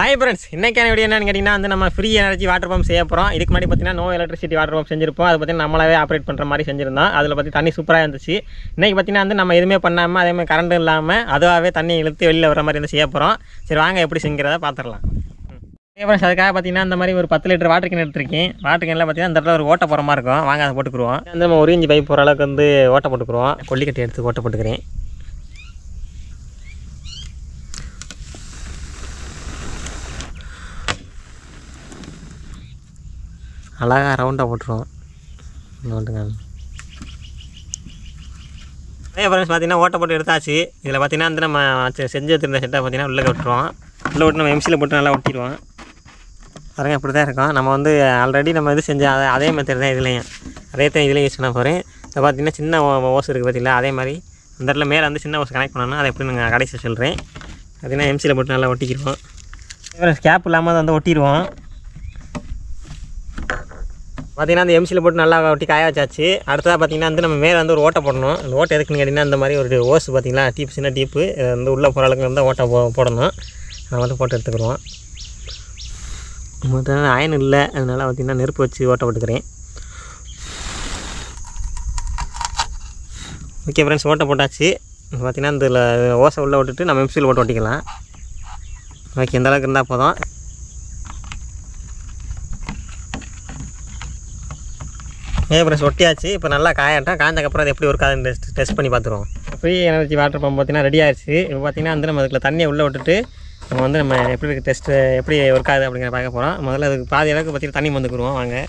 Hi friends, இன்றைக்கான video என்னென்னு கேட்டிங்கன்னா வந்து நம்ம ஃப்ரீ எனர்ஜி வாட்டர் பம்ப் செய்ய போகிறோம். இதுக்கு முன்னாடி பார்த்தீங்கன்னா நோ எலக்ட்ரிசிட்டி வாட்டர் பம்ப் செஞ்சிருப்போம். அதை பற்றி நம்மளாவே ஆப்ரேட் பண்ணுற மாதிரி செஞ்சிருந்தோம். அதில் பற்றி தண்ணி சூப்பராக இருந்துச்சு. இன்றைக்கி பார்த்தீங்கன்னா வந்து நம்ம எதுவுமே பண்ணாமல் அதேமாதிரி கரண்ட் இல்லாமல் அதுவாகவே தண்ணி இழுத்து வெளியில் வர மாதிரி வந்து செய்ய போகிறோம். சரி வாங்க எப்படி செஞ்சுக்கிறத பார்த்துடலாம். ஃப்ரெண்ட்ஸ், அதுக்காக பார்த்தீங்கன்னா இந்த மாதிரி ஒரு 10 லிட்டர் வாட்டர் கேன் எடுத்துருக்கேன். வாட்டர் கேனில் பார்த்தீங்கன்னா இந்த இடத்துல ஒரு ஓட்டை போகிற மாதிரி இருக்கும். வாங்க அதை போட்டுக்குருவோம். வந்து நம்ம 1 இன்ச் பைப் போகிற அளவுக்கு வந்து ஓட்டை போட்டுக்குருவோம். கொல்லிக்கட்டி எடுத்து ஓட்டை போட்டுக்கிறேன். அழகாக ரவுண்டாக போட்டுருவோம். நோட்டுங்க. அதே ஃப்ரெண்ட்ஸ் பார்த்தீங்கன்னா ஓட்டை போட்டு எடுத்தாச்சு. இதில் பார்த்தீங்கன்னா வந்து நம்ம செஞ்சு வச்சுருந்த செட்டை பார்த்தீங்கன்னா உள்ளே விட்டுருவோம். உள்ளே விட்டு நம்ம எம்சியில் போட்டு நல்லா ஒட்டிடுவோம். பாருங்கள் இப்படி தான் இருக்கும். நம்ம வந்து ஆல்ரெடி நம்ம இது செஞ்ச அதே மெத்தட் தான் இதுலேயும் அதே தான் இதுலேயும் யூஸ் பண்ண போகிறேன். இப்போ பார்த்தீங்கன்னா சின்ன ஓஸ் இருக்குது பார்த்தீங்களா, அதே மாதிரி இந்த இடத்துல மேலே வந்து சின்ன ஓஸ் கனெக்ட் பண்ணணும். அதை எப்படி நாங்கள் கடைசி சொல்கிறேன். பார்த்தீங்கன்னா எம்சியில் போட்டு நல்லா ஒட்டிக்கிடுவோம். ஃப்ரெண்ட்ஸ் கேப் இல்லாமல் வந்து ஒட்டிடுவோம். பார்த்திங்கன்னா அந்த எம்சியில் போட்டு நல்லா ஒட்டி காய வச்சாச்சு. அடுத்ததாக பார்த்திங்கன்னா வந்து நம்ம மேலே வந்து ஒரு ஓட்டை போடணும். அந்த ஓட்டை எதுக்குன்னு கேட்டிங்கன்னா இந்த மாதிரி ஒரு ஓஸ் பார்த்திங்களா, டீப் சின்ன டீப்பு வந்து உள்ளே போகிற அளவுக்கு வந்து ஓட்டை போடணும். அதை மட்டும் போட்டு எடுத்துக்கிடுவோம். மொத்தம் அயன் இல்லை, அதனால் பார்த்திங்கன்னா நெருப்பு வச்சு ஓட்டை போட்டுக்கிறேன். ஓகே ஃப்ரெண்ட்ஸ், ஓட்டை போட்டாச்சு. பார்த்திங்கன்னா இதில் ஓசை உள்ளே விட்டுட்டு நம்ம எம்சியில் போட்டு ஒட்டிக்கலாம். ஓகே, இந்த அளவுக்கு இருந்தால் போதும். ஃப்ரெண்ட்ஸ் ஒட்டியாச்சு. இப்போ நல்லா காயட்டும். காய்ஞ்சக்கப்புறம் அது எப்படி ஒர்க்காதுன்னு டெஸ்ட் பண்ணி பார்த்துருவோம். ஃப்ரீ எனர்ஜி வாட்டர் பம்ப் பார்த்திங்கன்னா ரெடி ஆயிடுச்சு. இப்போ பார்த்திங்கன்னா வந்து நம்ம அதுக்கு தண்ணியை உள்ளே விட்டுட்டு நம்ம எப்படி டெஸ்ட்டு எப்படி ஒர்க் ஆகுது அப்படிங்கிற பார்க்க போகிறோம். முதல்ல அதுக்கு பாதி அளவுக்கு பார்த்திங்கன்னா தண்ணி வந்துக்குருவோம். வாங்க.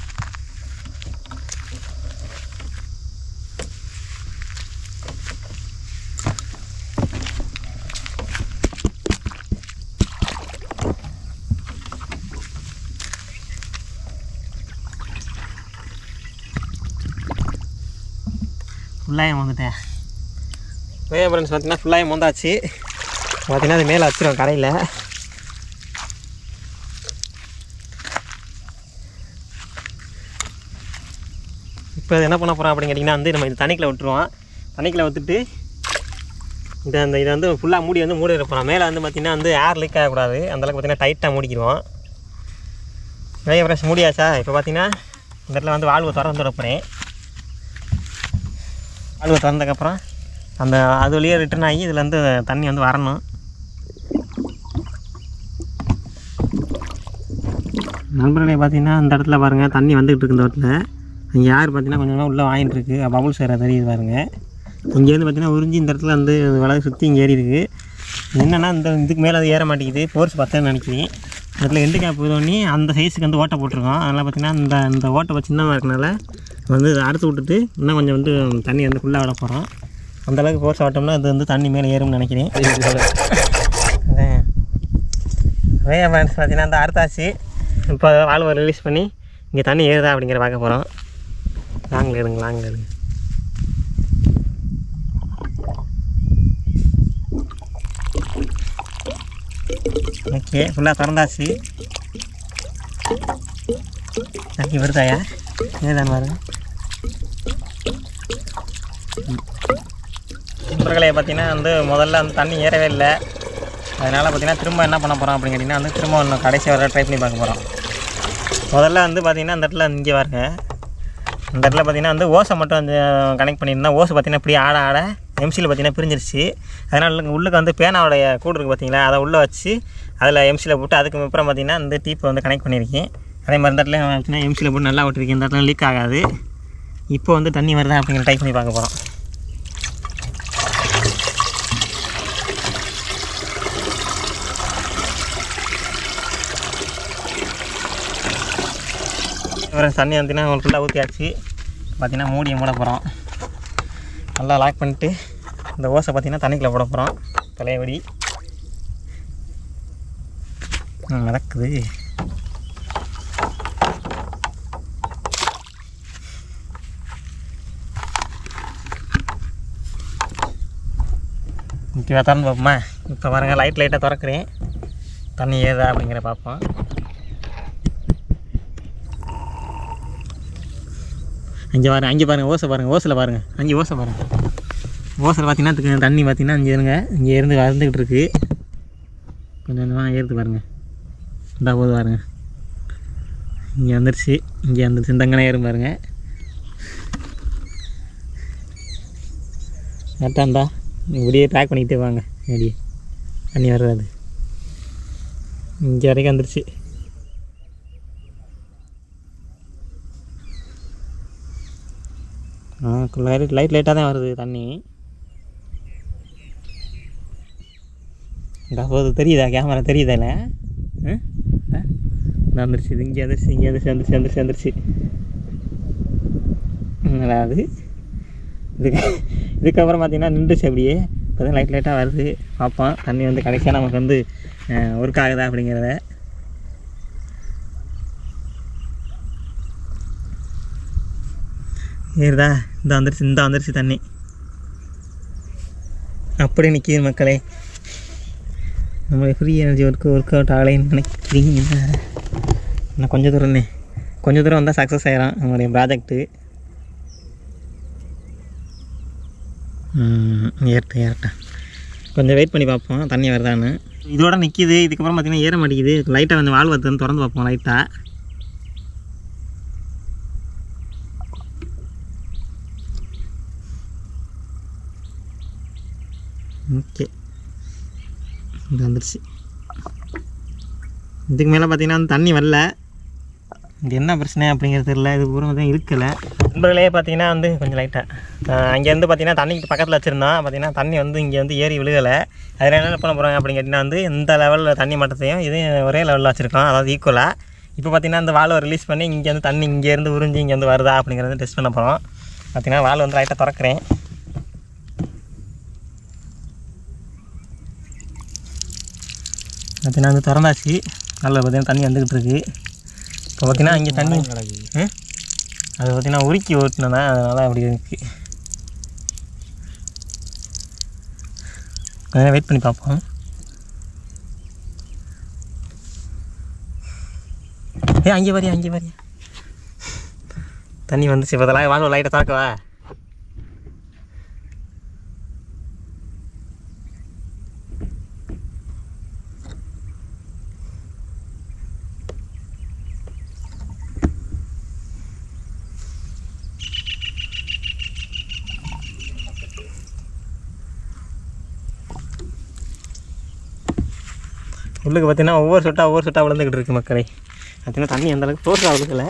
ஃபுல்லாக வந்துட்டேன். ஃப்ரெண்ட்ஸ் பார்த்திங்கன்னா ஃபுல்லாக வந்தாச்சு. பார்த்திங்கன்னா அது மேலே வச்சுருவோம் கரையில். இப்போ அது என்ன பண்ண போகிறோம் அப்படின்னு கேட்டிங்கன்னா வந்து நம்ம இது தண்ணிக்குள்ளே விட்டுருவோம். தண்ணிக்குள்ளே விட்டுட்டு இதை வந்து ஃபுல்லாக மூடி போகிறோம். மேலே வந்து பார்த்திங்கன்னா வந்து ஏர் லீக் ஆகக்கூடாது. அந்தளவுக்கு பார்த்திங்கன்னா டைட்டாக மூடிக்கிடுவோம். நிறைய ஃப்ரெண்ட்ஸ் மூடியாச்சா. இப்போ பார்த்திங்கன்னா இந்த இடத்துல வந்து வால்வு திறந்து விடப்போகிறேன். வால்வு திறந்ததுக்கப்புறம் அந்த அது வழியாக ரிட்டர்ன் ஆகி இதில் வந்து தண்ணி வந்து வரணும். நண்பர்களே பார்த்திங்கன்னா இந்த இடத்துல பாருங்கள் தண்ணி வந்துகிட்டு இருக்கு. இந்த இடத்துல இங்கே யார் பார்த்திங்கன்னா கொஞ்சமாக உள்ளே வாங்கிட்டு இருக்குது. பபுள்ஸ் வேறு தெரியுது பாருங்கள். இங்கேருந்து பார்த்திங்கன்னா உறிஞ்சி இந்த இடத்துல வந்து விலகு சுற்றி இங்கே ஏறி இருக்குது. என்னென்னா இந்த இதுக்கு மேலே அது ஏற மாட்டேங்குது. ஃபோர்ஸ் பத்தன்னு நினைக்கிறேன். அதில் எண்டு கேப் பண்ணி அந்த சைஸுக்கு வந்து ஓட்டை போட்டிருக்கோம். அதனால் பார்த்திங்கன்னா இந்த ஓட்டை சின்னதாக இருக்கனால வந்து அறுத்து விட்டுட்டு இன்னும் கொஞ்சம் வந்து தண்ணி வந்து ஃபுல்லாக விட போகிறோம். அந்தளவுக்கு ஃபோர்ஸ் ஆட்டோம்னா அது வந்து தண்ணி மேலே ஏறும்னு நினைக்கிறேன். அதே ஃப்ரெண்ட்ஸ் பார்த்திங்கன்னா அந்த அறுத்தாச்சு. இப்போ வால்வை ரிலீஸ் பண்ணி இங்கே தண்ணி ஏறுதா அப்படிங்கிற பார்க்க போகிறோம். லாங்கில் எடுங்க. ஓகே, ஃபுல்லாக திறந்தாச்சு. தண்ணி வருதாயா? ஏதான் பாருங்க. நண்பர்களே பார்த்திங்கன்னா வந்து முதல்ல அந்த தண்ணி ஏறவே இல்லை. அதனால் பார்த்திங்கன்னா திரும்ப என்ன பண்ண போகிறோம் அப்படின்னு கேட்டிங்கன்னா வந்து திரும்ப இன்னும் கடைசி வர ட்ரை பண்ணி பார்க்க போகிறோம். முதல்ல வந்து பார்த்திங்கன்னா இந்த இடத்துல இங்கே பாருங்க. இந்த இடத்துல பார்த்திங்கன்னா வந்து ஓசை மட்டும் வந்து கனெக்ட் பண்ணியிருந்தேன். ஓசை பார்த்திங்கன்னா இப்படி ஆட எம்சியில் பார்த்திங்கன்னா பிரிஞ்சிருச்சு. அதனால் உள்ளுக்கு வந்து பேனாவுடைய கூடு இருக்குது பார்த்திங்களா, அதை உள்ளே வச்சு அதில் எம்சியில் போட்டு அதுக்கு அப்புறம் பார்த்திங்கன்னா இந்த டீப்பை வந்து கனெக்ட் பண்ணியிருக்கேன். அதே மாதிரி இந்த இடத்துல பார்த்திங்கன்னா எம்சியில் போட்டு நல்லா விட்டுருக்கேன். இந்த இடத்துல லீக் ஆகாது. இப்போ வந்து தண்ணி வருதா அப்படிங்கிற டைப் பண்ணி பார்க்க போகிறோம். தண்ணி வந்துன்னா உங்களுக்கு ஃபுல்லாக ஊற்றியாச்சு. பார்த்திங்கன்னா மூடியை மூட போகிறோம். நல்லா லாக் பண்ணிட்டு இந்த ஓசை பார்த்திங்கன்னா தண்ணிக்குள்ளே போட போகிறோம். தலையபடி நடக்குது. ஓகேவா, திறந்து பார்ப்போமா? இப்போ பாருங்கள் லைட்டாக திறக்கிறேன். தண்ணி ஏதா அப்படிங்கிற பார்ப்போம். அங்கே பாருங்கள் ஓசை பாருங்கள். ஓசில் பாருங்கள், அங்கே ஓசை பாருங்கள். ஓசை பார்த்தீங்கன்னா தண்ணி பார்த்தீங்கன்னா இங்கே இருங்க, இங்கே இருந்து வந்துக்கிட்டு இருக்குது. கொஞ்சம் கொஞ்சமாக ஏறுது பாருங்கள். இந்தா போது பாருங்க, இங்கே வந்துருச்சு, இங்கே வந்துருச்சு, இந்தங்கனே ஏறும் பாருங்க. கரெக்டாக இப்படியே ட்ராக் பண்ணிக்கிட்டே வாங்க, அப்படியே தண்ணி வர்றாது. இங்கே வரைக்கும் வந்துருச்சு. லைட்டாக தான் வருது தண்ணி. போது தெரியுதா, கேமரா தெரியுதா? இல்லை வந்துருச்சு, இது இங்கே வந்துருச்சு, இங்கே வந்துருச்சு. அதாவது இதுக்கப்புறம் பார்த்திங்கன்னா நின்றுச்சு அப்படியே. இப்போ தான் லைட்டாக வருது, பார்ப்போம் தண்ணி வந்து கடைசியாக நமக்கு வந்து ஒர்க் ஆகுதா அப்படிங்கிறத. ஏறுதா? இந்த வந்துருச்சு தண்ணி. அப்படி நிற்கிது மக்களே. நம்ம ஃப்ரீ எனர்ஜி ஒர்க் அவுட் ஆகலைன்னு நினைக்கிறீங்க. இன்னும் கொஞ்சம் தூரம் வந்தால் சக்ஸஸ் ஆகிடும் நம்மளுடைய ப்ராஜெக்ட்டு. ஏறட்டேன், கொஞ்சம் வெயிட் பண்ணி பார்ப்போம் தண்ணி வருதான்னு. இதோட நிற்கிது. இதுக்கப்புறம் பார்த்திங்கன்னா ஏற மாட்டேங்குது. லைட்டாக வந்து வால் வருதுன்னு திறந்து பார்ப்போம் லைட்டாக. ஓகே, இது வந்துருச்சு. இதுக்கு மேலே பார்த்திங்கன்னா வந்து தண்ணி வரல. இது என்ன பிரச்சனை அப்படிங்கிறது தெரியல. இது பூரா தான் இருக்கலை. நண்பர்களே பார்த்திங்கன்னா வந்து கொஞ்சம் லைட்டாக அங்கேருந்து பார்த்திங்கன்னா தண்ணிக்கு பக்கத்தில் வச்சுருந்தோம். பார்த்திங்கன்னா தண்ணி வந்து இங்கே வந்து ஏறி விழுகலை. அதில் என்ன பண்ண போகிறாங்க அப்படின்னு கேட்டிங்கன்னா வந்து இந்த லெவலில் தண்ணி மட்டத்தையும் இதையும் ஒரே லெவலில் வச்சுருக்கோம், அதாவது ஈக்குவலாக. இப்போ பார்த்திங்கன்னா இந்த வால்வை ரிலீஸ் பண்ணி இங்கே வந்து தண்ணி இங்கேருந்து உறிஞ்சி இங்கே வந்து வருதா அப்படிங்கிறத டெஸ்ட் பண்ண போகிறோம். பார்த்திங்கன்னா வால் வந்து லைட்டாக திறக்கிறேன். பார்த்திங்கன்னா வந்து திறந்தாச்சு. நல்லா பார்த்திங்கன்னா தண்ணி வந்துக்கிட்டு இருக்குது. இப்போ பார்த்திங்கன்னா இங்கே தண்ணி அது பார்த்திங்கன்னா உருக்கி ஓட்டினேன்னா அதனால் அப்படி இருக்குது. கொஞ்சம் வெயிட் பண்ணி பார்ப்போம். அங்கே வரியா தண்ணி வந்துச்சு. இப்போ அதெல்லாம் வாங்க லைட்டாக தாக்கவா? உள்ளுக்கு பார்த்திங்கன்னா ஒவ்வொரு சொட்டாக விழுந்துக்கிட்டு இருக்குது மக்களே. பார்த்திங்கன்னா தண்ணி அந்தளவுக்கு ஃபோர்ஸாக விழுக்கலை.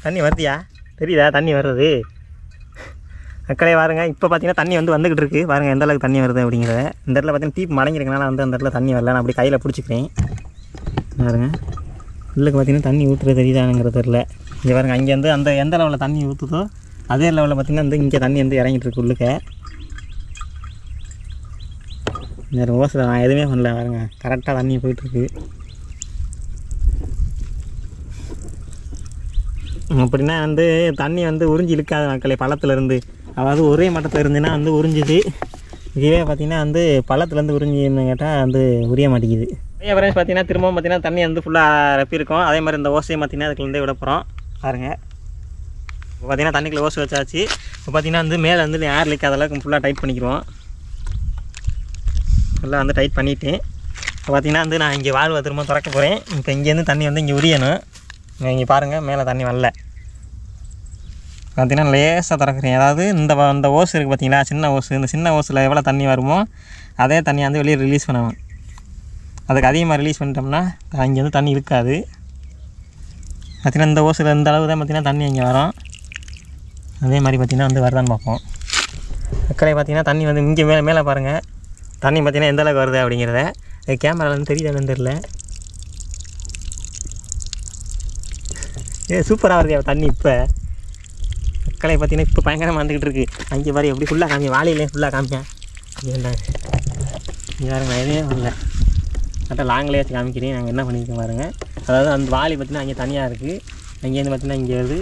தண்ணி வருதியா? தெரியுதா தண்ணி வர்றது? மக்களே பாருங்க, இப்போ பார்த்திங்கன்னா தண்ணி வந்துக்கிட்டு இருக்குது. பாருங்கள் எந்தளவுக்கு தண்ணி வருது அப்படிங்கிறத. இந்த இடத்துல பார்த்திங்கன்னா டீப் மடங்கிருக்கனால வந்து அந்த இடத்துல தண்ணி வரல. நான் அப்படி கையில் பிடிச்சிக்கிறேன். பாருங்க உள்ளுக்கு பார்த்திங்கன்னா தண்ணி ஊற்றுறது தெரியுதானுங்கிறது தெரில. இங்கே பாருங்கள், அங்கேருந்து அந்த எந்த லெவலில் தண்ணி ஊற்றுதோ அதே லெவலில் பார்த்திங்கன்னா வந்து இங்கே தண்ணி வந்து இறங்கிட்டு இருக்கு உள்ளுக்க. இந்த ஓசில் நான் எதுவுமே பண்ணல பாருங்க, கரெக்டாக தண்ணி போயிட்டுருக்கு. அப்படின்னா வந்து தண்ணி வந்து உறிஞ்சி இழுக்காத மக்களே பள்ளத்துலேருந்து. அதாவது ஒரே மட்டத்தில் இருந்துன்னா வந்து உறிஞ்சிது. இதுவே பார்த்திங்கன்னா வந்து பள்ளத்துலேருந்து உறிஞ்சின்னு கேட்டால் வந்து உரிய மாட்டேங்குது. அதே ஃப்ரெண்ட்ஸ் பார்த்திங்கன்னா திரும்பவும் பார்த்திங்கன்னா தண்ணி வந்து ஃபுல்லாக ரப்பியிருக்கும். அதே மாதிரி இந்த ஓசையை பார்த்திங்கன்னா அதுக்குள்ளே விட போகிறோம். பாருங்கள், இப்போ பார்த்திங்கன்னா தண்ணிக்குள்ளே ஓசை வச்சாச்சு. இப்போ பார்த்திங்கன்னா வந்து மேலே வந்து ஏர் லீக் அதெல்லாம் ஃபுல்லாக டைட் பண்ணிக்கிறோம். ஃபுல்லாக வந்து டைட் பண்ணிவிட்டு இப்போ பார்த்திங்கன்னா வந்து நான் இங்கே வால்வை திரும்ப திறக்க போகிறேன். இப்போ இங்கேருந்து தண்ணி வந்து இங்கே உரியணும். இங்கே பாருங்கள் மேலே தண்ணி வரல. பார்த்திங்கன்னா லேசாக திறக்கிறேன். அதாவது இந்த ஓஸ் இருக்குது பார்த்திங்களா, சின்ன ஓஸ். இந்த சின்ன ஓஸில் எவ்வளோ தண்ணி வருமோ அதே தண்ணியை வந்து வெளியே ரிலீஸ் பண்ணணும். அதுக்கு அதிகமாக ரிலீஸ் பண்ணிட்டோம்னா இங்கே வந்து தண்ணி இருக்காது. பார்த்திங்கன்னா இந்த ஓஸில் இந்த அளவு தான் பார்த்திங்கன்னா தண்ணி இங்கே வரும். அதே மாதிரி பார்த்திங்கன்னா வந்து வருதான்னு பார்ப்போம். அக்கறை பார்த்திங்கன்னா தண்ணி வந்து இங்கே மேலே பாருங்கள் தண்ணி பார்த்திங்கன்னா எந்த அளவுக்கு வருது அப்படிங்கிறத. அது கேமராவில் வந்து தெரியுதான்னு தெரில. சூப்பராக வருது தண்ணி. இப்போ அக்கறை பார்த்திங்கன்னா இப்போ பயங்கரமாக வந்துக்கிட்டு இருக்குது. அங்கே பாரு எப்படி ஃபுல்லாக காமி, வாளியிலே ஃபுல்லாக காமிச்சேன். இங்கே பாருங்க, நான் எதுவுமே வரல. கரெக்டாக லாங்கிலே வச்சு காமிக்கிறேன். நாங்கள் என்ன பண்ணியிருக்கோம் பாருங்கள். அதாவது அந்த வாளி பார்த்திங்கன்னா அங்கே தனியாக இருக்குது. அங்கேருந்து பார்த்திங்கன்னா இங்கே வருது.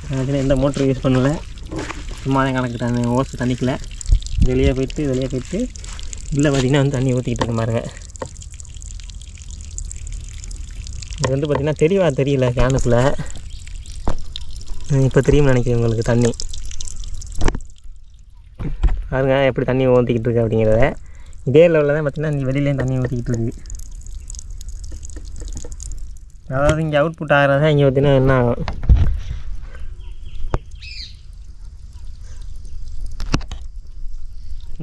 பார்த்திங்கன்னா எந்த மோட்ரு யூஸ் பண்ணலை, சும்மா தான் கணக்கிட்டாங்க. ஓசு தண்ணிக்கல வெளியே போயிட்டு உள்ளே பார்த்திங்கன்னா வந்து தண்ணி ஊற்றிக்கிட்டு இருக்கு பாருங்க. இது வந்து பார்த்திங்கன்னா தெளிவாக தெரியல கேனுக்குள்ளே. இப்போ தெரியும்னு நினைக்கிறேன் உங்களுக்கு தண்ணி. பாருங்க எப்படி தண்ணி ஊற்றிக்கிட்டு இருக்கு அப்படிங்கிறத. இதே லெவலில் தான் பார்த்திங்கன்னா நீ வெளியிலேயும் தண்ணி ஊற்றிக்கிட்டு இருக்குது. அதாவது இங்கே அவுட்புட் ஆகிறதா இங்கே பார்த்திங்கன்னா என்ன ஆகும்,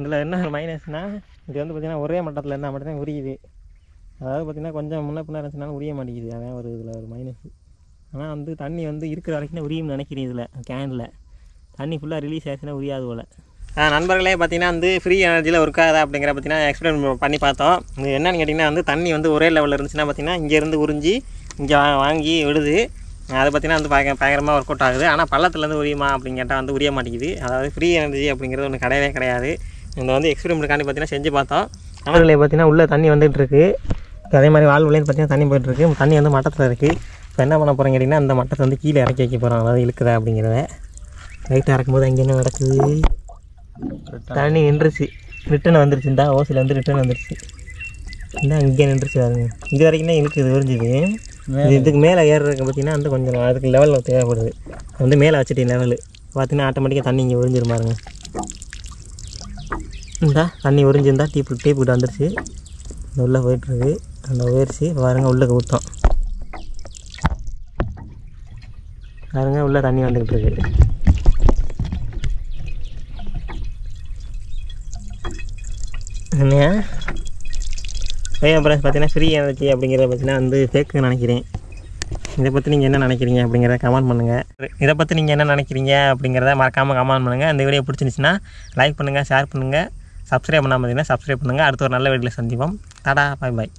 இதில் என்ன மைனஸ்னால் இது வந்து பார்த்திங்கன்னா ஒரே மட்டத்தில் இருந்தால் மட்டும்தான் உரியுது. அதாவது பார்த்திங்கன்னா கொஞ்சம் முன்ன பின்ன இருந்துச்சுனாலும் உரிய மாட்டேங்குது. அதான் ஒரு இதில் ஒரு மைனஸ். ஆனால் வந்து தண்ணி வந்து இருக்கிற வரைக்கும் உரியும்னு நினைக்கிறேன். இதில் கேனில் தண்ணி ஃபுல்லாக ரிலீஸ் ஆச்சுன்னா உரியாது போல். நண்பர்களே பார்த்திங்கன்னா வந்து ஃப்ரீ எனர்ஜியில் ஒர்க் ஆகுதா அப்படிங்கிற பார்த்திங்கன்னா எக்ஸ்பிளைன் பண்ணி பார்த்தோம். இது என்னென்னு கேட்டிங்கன்னா வந்து தண்ணி வந்து ஒரே லெவலில் இருந்துச்சுன்னா பார்த்திங்கன்னா இங்கேருந்து உறிஞ்சி இங்கே வாங்கி விடுது. அது பார்த்திங்கன்னா வந்து பயங்கரமாக ஒர்க் அவுட் ஆகுது. ஆனால் பள்ளத்துலேருந்து உரியுமா அப்படின்னு கேட்டால் வந்து உரிய மாட்டேங்குது. அதாவது ஃப்ரீ எனர்ஜி அப்படிங்கிறது ஒன்று கிடையவே கிடையாது. இந்த வந்து எக்ஸ்பெரிமெண்ட்டுக்காண்டி பார்த்திங்கன்னா செஞ்சு பார்த்தோம். நண்பர்களே பார்த்திங்கன்னா உள்ளே தண்ணி வந்துகிட்ருக்கு. அதே மாதிரி வால்வுலேருந்து பார்த்திங்கன்னா தண்ணி போய்ட்டுருக்கு. தண்ணி வந்து மட்டத்தில் இருக்குது. இப்போ என்ன பண்ண போகிறோம் கேட்டிங்கன்னா அந்த மட்டத்தை வந்து கீழே இறக்கி வைக்க போகிறோம். அதாவது இழுக்குதா அப்படிங்கிறத லைட்டாக இறக்கும்போது அங்கே என்ன நடக்குது, தண்ணி நின்றுச்சு, ரிட்டன் வந்துருச்சு. இந்த ஓசியில் வந்து ரிட்டன் வந்துருச்சு. இந்த இங்கே நின்றுச்சு பாருங்க. இது வரைக்கும் தான் இழுக்குது உறிஞ்சுது. இதுக்கு மேலே ஏறுறதுக்கு பார்த்திங்கன்னா வந்து கொஞ்சம் அதுக்கு லெவலில் தேவைப்படுது. வந்து மேலே வச்சுட்டேன் லெவலு பார்த்திங்கன்னா ஆட்டோமேட்டிக்காக தண்ணி இங்கே உறிஞ்சிரும் பாருங்க. இந்தா தண்ணி உறிஞ்சிருந்தா டீப்பு கிட்ட வந்துருச்சு. உள்ளே போயிட்டுருக்கு. அந்த உயர்ச்சி பாருங்க உள்ளே ஊற்றோம் பாருங்க. உள்ளே தண்ணி வந்துக்கிட்டு இருக்கு. அப்புறம் பார்த்தீங்கன்னா ஃப்ரீ எனர்ஜி அப்படிங்கிறத பார்த்தீங்கன்னா வந்து ஃபேக்குன்னு நினைக்கிறேன். இதை பற்றி நீங்கள் என்ன நினைக்கிறீங்க அப்படிங்கிறத கமெண்ட் பண்ணுங்கள். இதை பற்றி நீங்கள் என்ன நினைக்கிறீங்க அப்படிங்கிறத மறக்காமல் கமெண்ட் பண்ணுங்கள். இந்த வீடியோ பிடிச்சிருந்துச்சுன்னா லைக் பண்ணுங்கள், ஷேர் பண்ணுங்கள், சப்ஸ்கிரைப் பண்ணாமல் இருந்தீங்கன்னா சப்ஸ்கிரைப் பண்ணுங்கள். அடுத்த ஒரு நல்ல வீடியோவில் சந்திப்போம். டாடா, பாய் பாய்.